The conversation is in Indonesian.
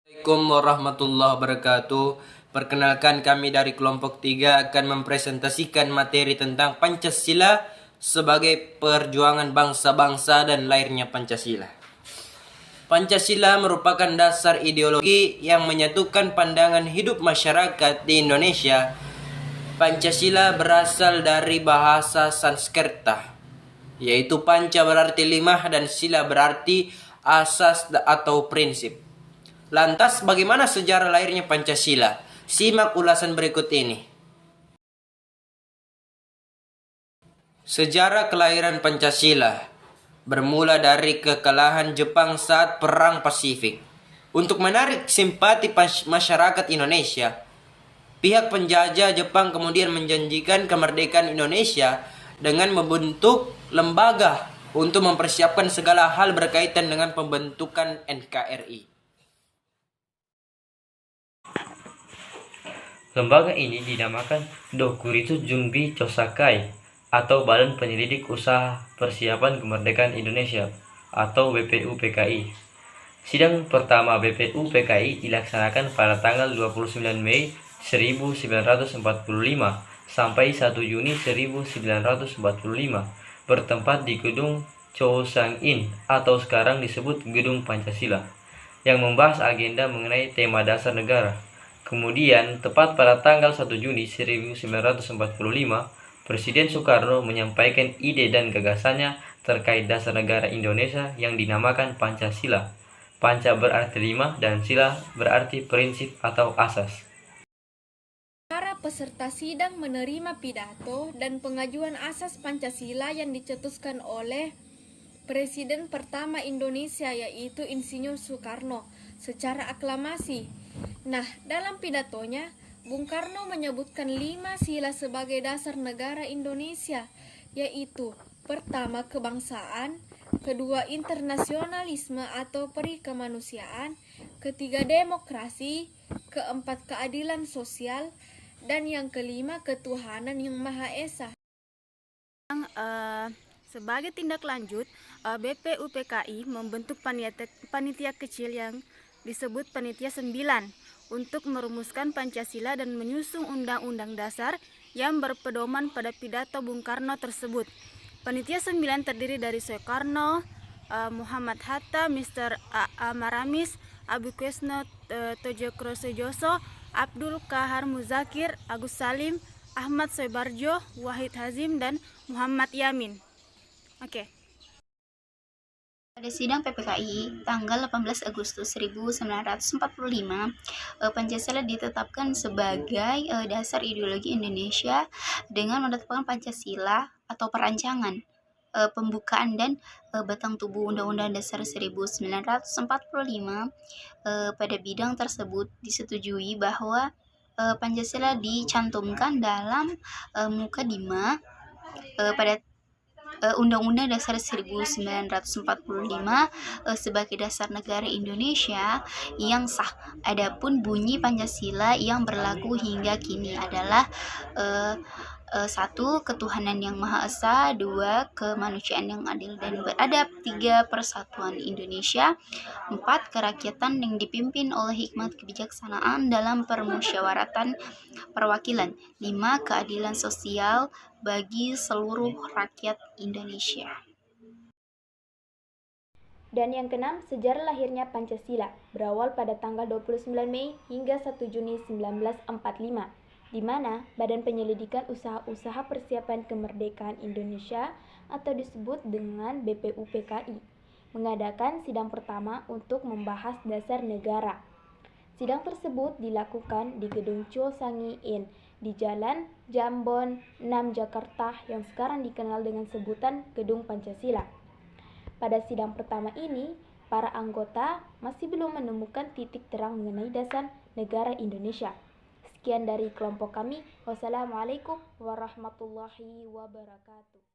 Assalamualaikum warahmatullahi wabarakatuh. Perkenalkan, kami dari kelompok 3 akan mempresentasikan materi tentang Pancasila sebagai perjuangan bangsa-bangsa dan lahirnya Pancasila. Pancasila merupakan dasar ideologi yang menyatukan pandangan hidup masyarakat di Indonesia. Pancasila berasal dari bahasa Sanskerta, yaitu panca berarti 5 dan sila berarti asas atau prinsip. Lantas bagaimana sejarah lahirnya Pancasila? Simak ulasan berikut ini. Sejarah kelahiran Pancasila bermula dari kekalahan Jepang saat Perang Pasifik. Untuk menarik simpati masyarakat Indonesia, pihak penjajah Jepang kemudian menjanjikan kemerdekaan Indonesia dengan membentuk lembaga untuk mempersiapkan segala hal berkaitan dengan pembentukan NKRI. Lembaga ini dinamakan Dokuritsu Junbi Chosakai atau Badan Penyelidik Usaha Persiapan Kemerdekaan Indonesia atau BPUPKI. Sidang pertama BPUPKI dilaksanakan pada tanggal 29 Mei 1945 sampai 1 Juni 1945 bertempat di Gedung Chousang-in atau sekarang disebut Gedung Pancasila yang membahas agenda mengenai tema dasar negara. Kemudian, tepat pada tanggal 1 Juni 1945, Presiden Soekarno menyampaikan ide dan gagasannya terkait dasar negara Indonesia yang dinamakan Pancasila. Panca berarti 5 dan sila berarti prinsip atau asas. Para peserta sidang menerima pidato dan pengajuan asas Pancasila yang dicetuskan oleh Presiden pertama Indonesia, yaitu Insinyur Soekarno, secara aklamasi. Nah, dalam pidatonya, Bung Karno menyebutkan 5 sila sebagai dasar negara Indonesia, yaitu pertama kebangsaan, kedua internasionalisme atau peri kemanusiaan, ketiga demokrasi, keempat keadilan sosial, dan yang kelima ketuhanan yang Maha Esa. Sebagai tindak lanjut, BPUPKI membentuk panitia kecil yang disebut Panitia 9 untuk merumuskan Pancasila dan menyusun Undang-Undang Dasar yang berpedoman pada pidato Bung Karno tersebut. Panitia 9 terdiri dari Soekarno, Muhammad Hatta, Mr. A.A. Maramis, Abu Kesno Tojokrosejoso, Abdul Kahar Muzakir, Agus Salim, Ahmad Soebarjo, Wahid Hazim, dan Muhammad Yamin. Oke. Pada sidang PPKI tanggal 18 Agustus 1945, Pancasila ditetapkan sebagai dasar ideologi Indonesia dengan menetapkan Pancasila atau perancangan, pembukaan dan batang tubuh Undang-Undang Dasar 1945. Pada bidang tersebut disetujui bahwa Pancasila dicantumkan dalam mukadimah pada Undang-Undang Dasar 1945 sebagai dasar negara Indonesia yang sah. Adapun bunyi Pancasila yang berlaku hingga kini adalah 1. Ketuhanan yang Maha Esa, 2. Kemanusiaan yang adil dan beradab, 3. Persatuan Indonesia, 4. Kerakyatan yang dipimpin oleh hikmat kebijaksanaan dalam permusyawaratan perwakilan, 5. Keadilan sosial bagi seluruh rakyat Indonesia. Dan yang keenam, sejarah lahirnya Pancasila berawal pada tanggal 29 Mei hingga 1 Juni 1945, di mana Badan Penyelidikan Usaha-Usaha Persiapan Kemerdekaan Indonesia atau disebut dengan BPUPKI mengadakan sidang pertama untuk membahas dasar negara. Sidang tersebut dilakukan di Gedung Chousang-in di Jalan Jambon 6 Jakarta yang sekarang dikenal dengan sebutan Gedung Pancasila. Pada sidang pertama ini, para anggota masih belum menemukan titik terang mengenai dasar negara Indonesia. Sekian dari kelompok kami. Wassalamualaikum warahmatullahi wabarakatuh.